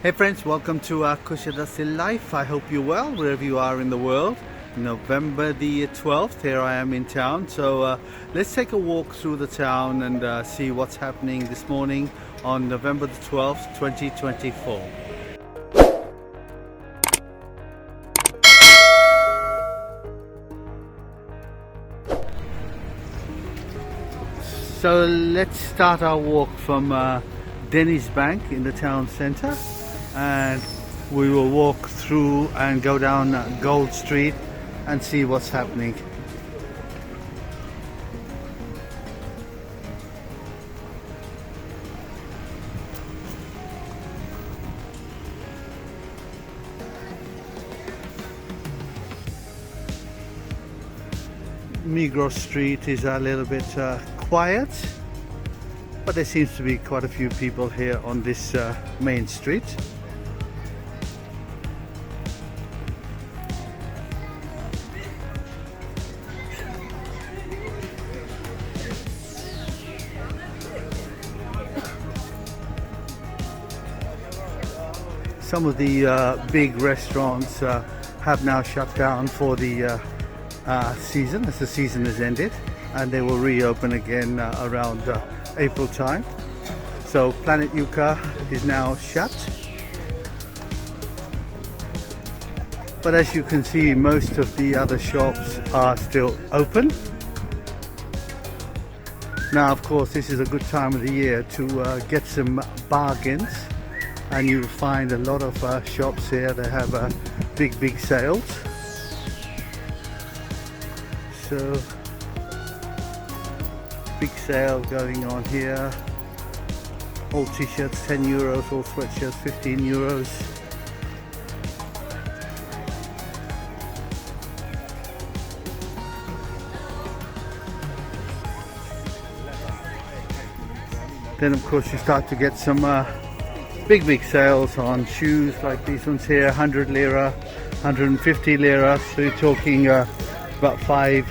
Hey friends, welcome to Kusadasi Life. I hope you're well wherever you are in the world. November the 12th, here I am in town. So let's take a walk through the town and see what's happening this morning on November the 12th, 2024. So let's start our walk from Denny's Bank in the town centre, and we will walk through and go down Gold Street and see what's happening. Migros Street is a little bit quiet, but there seems to be quite a few people here on this main street. Some of the big restaurants have now shut down for the season, as the season has ended, and they will reopen again around April time. So Planet Yucca is now shut, but as you can see, most of the other shops are still open. Now of course this is a good time of the year to get some bargains, and you'll find a lot of shops here that have big sales. So big sale going on here. All t-shirts 10 euros, all sweatshirts 15 euros. Then of course you start to get some big sales on shoes, like these ones here, 100 lira, 150 lira, so you're talking about $5.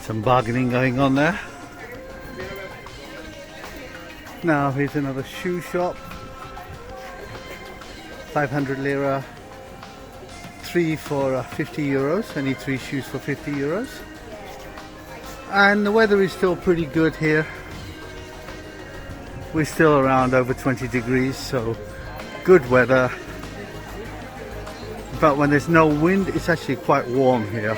Some bargaining going on there. Now here's another shoe shop. 500 lira, 3 for 50 euros. I need 3 shoes for 50 euros. And the weather is still pretty good here. We're still around over 20 degrees, so good weather. But when there's no wind, it's actually quite warm here.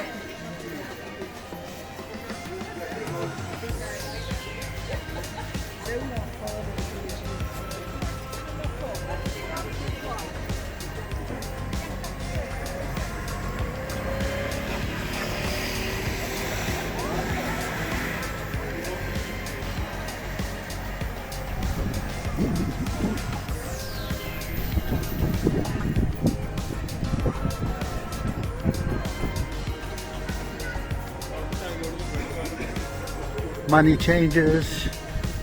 Money changes,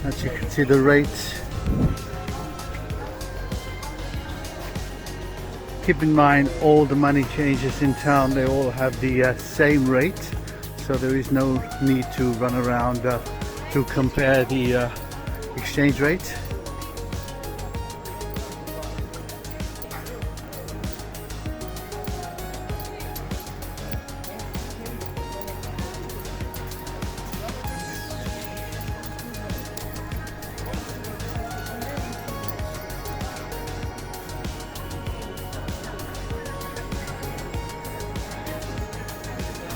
as you can see the rates. Keep in mind, all the money changes in town, they all have the same rate, so there is no need to run around to compare the exchange rate.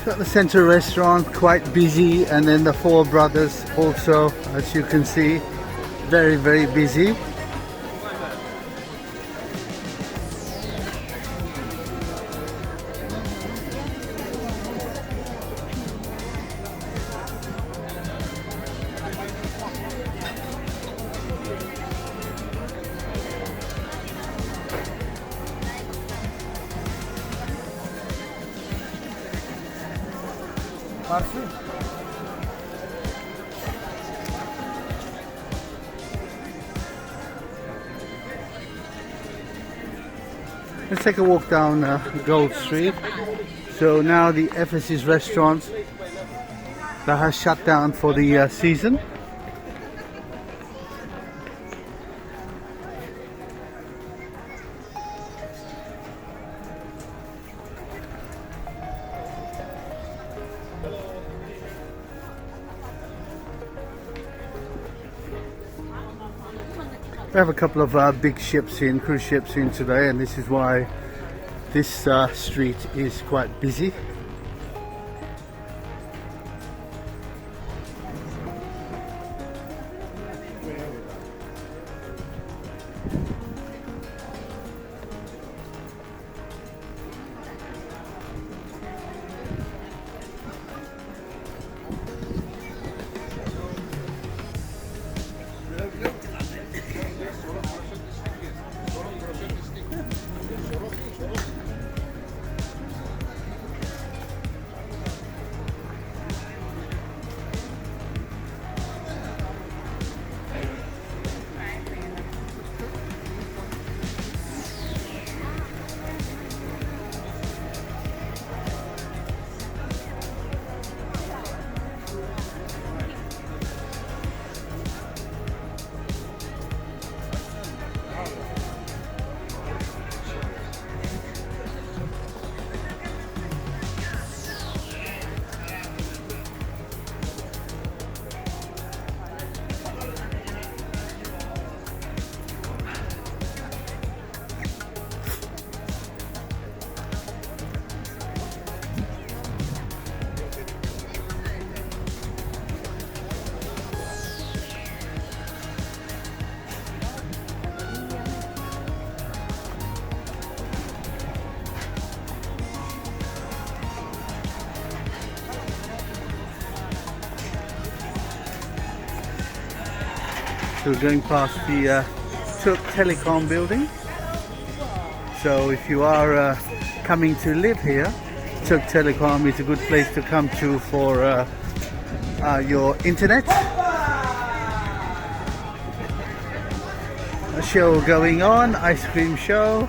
Got the Centre restaurant quite busy, and then the Four Brothers also, as you can see, very busy. Let's take a walk down Gold Street. So now the Ephesus restaurant that has shut down for the season. We have a couple of big ships in, cruise ships in today, and this is why this street is quite busy. So we're going past the Turk Telecom building. So if you are coming to live here, Turk Telecom is a good place to come to for your internet. A show going on, ice cream show.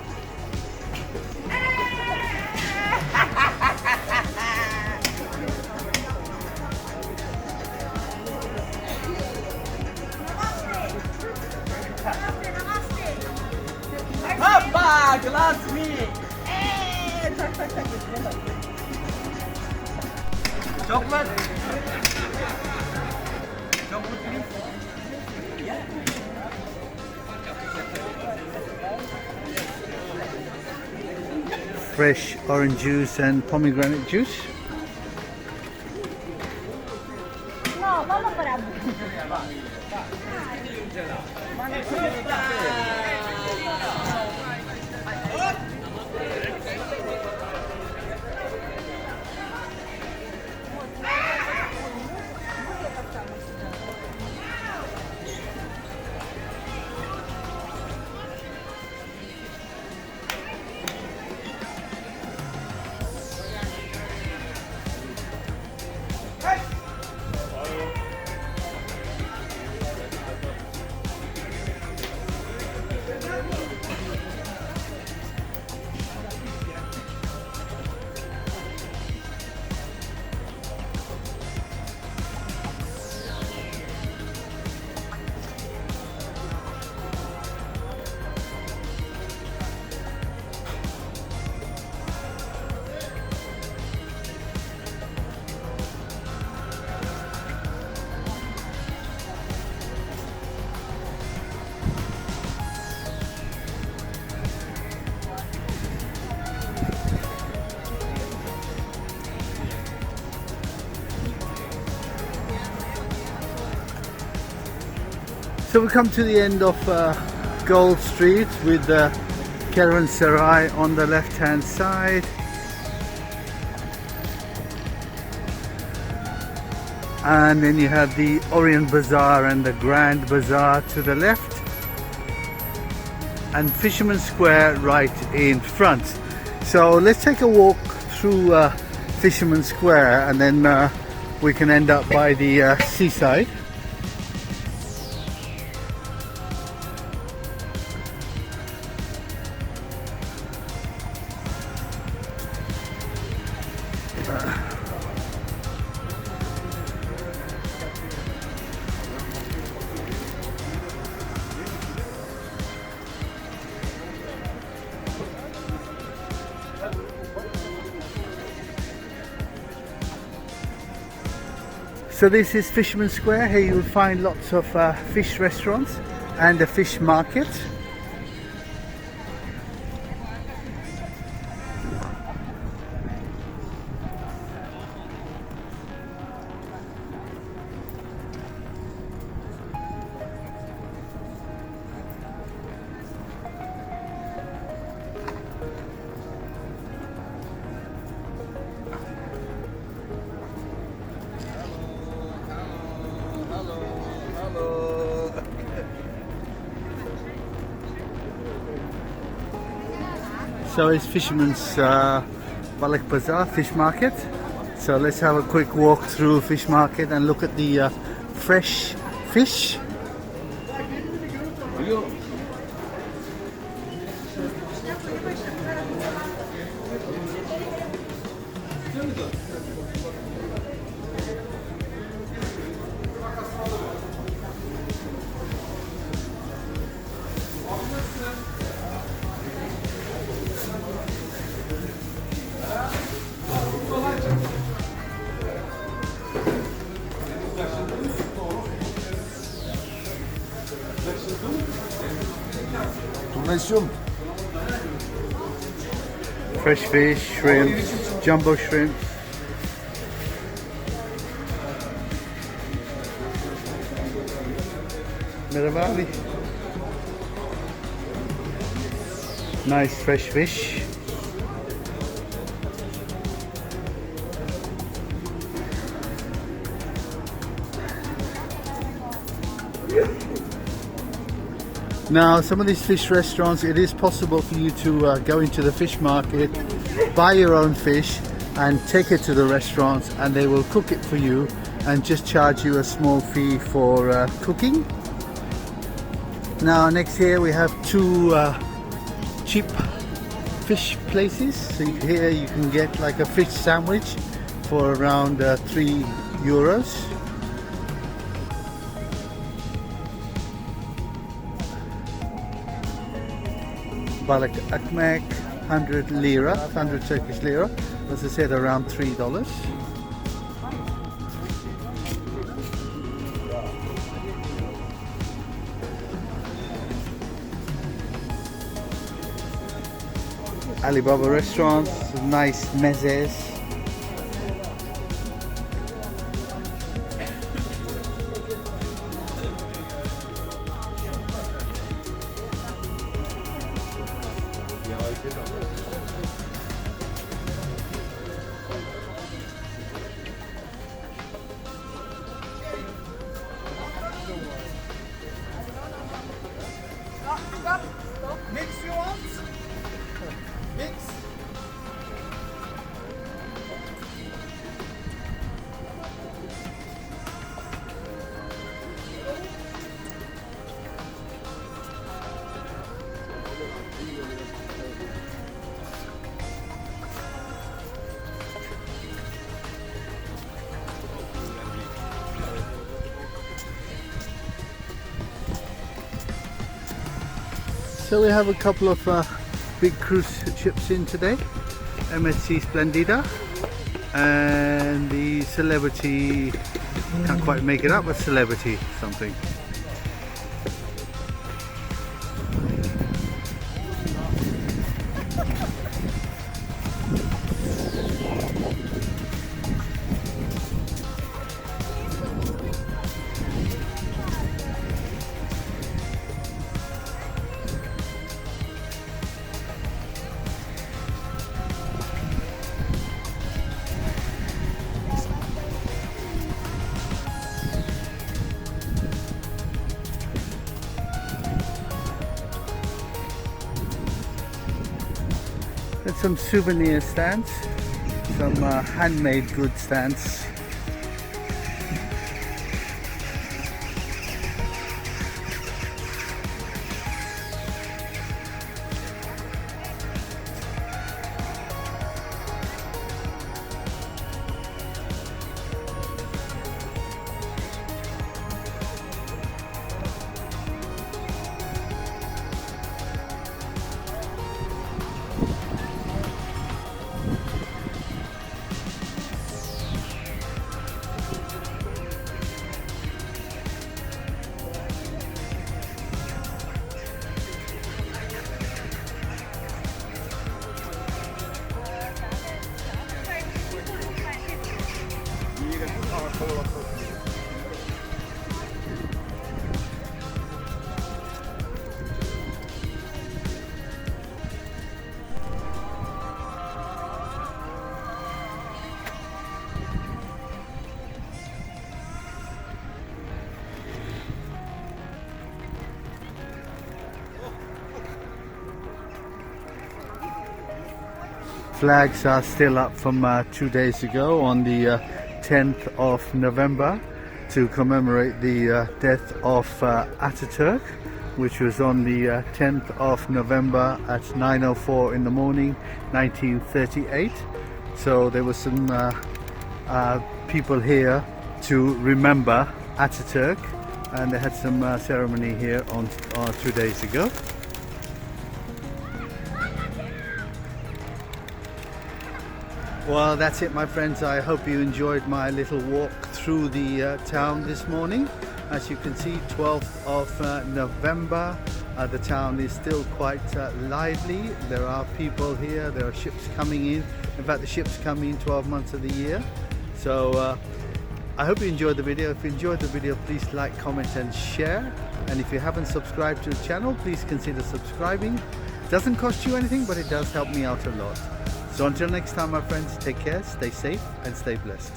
Glass me. Chocolate. Chocolate please. Fresh orange juice and pomegranate juice. No, vamos para. So we come to the end of Gold Street with the Caravanserai on the left hand side, and then you have the Orient Bazaar and the Grand Bazaar to the left, and Fisherman Square right in front. So let's take a walk through Fisherman Square, and then we can end up by the seaside. So this is Fisherman Square. Here you'll find lots of fish restaurants and a fish market. So it's Fisherman's Balik Bazaar fish market. So let's have a quick walk through fish market and look at the fresh fish. Fresh fish, shrimps, jumbo shrimps. Miravali. Nice fresh fish. Now, some of these fish restaurants, it is possible for you to go into the fish market, buy your own fish and take it to the restaurants, and they will cook it for you and just charge you a small fee for cooking. Now next here we have two cheap fish places. So here you can get like a fish sandwich for around €3. Balık ekmek, 100 lira, 100 Turkish lira, as I said, around $3. Alibaba restaurants, nice mezes. Mix you want? Mix. So we have a couple of big cruise ships in today. MSC Splendida and the Celebrity, can't quite make it up, but Celebrity something. There's some souvenir stands, some handmade good stands. flags are still up from 2 days ago on the 10th of November to commemorate the death of Ataturk, which was on the 10th of November at 9:04 in the morning, 1938. So there were some people here to remember Ataturk, and they had some ceremony here on 2 days ago. Well, that's it, my friends. I hope you enjoyed my little walk through the town this morning. As you can see, 12th of November. The town is still quite lively. There are people here, there are ships coming in. In fact, the ships come in 12 months of the year. So I hope you enjoyed the video. If you enjoyed the video, please like, comment and share. And if you haven't subscribed to the channel, please consider subscribing. It doesn't cost you anything, but it does help me out a lot. So until next time, my friends, take care, stay safe and stay blessed.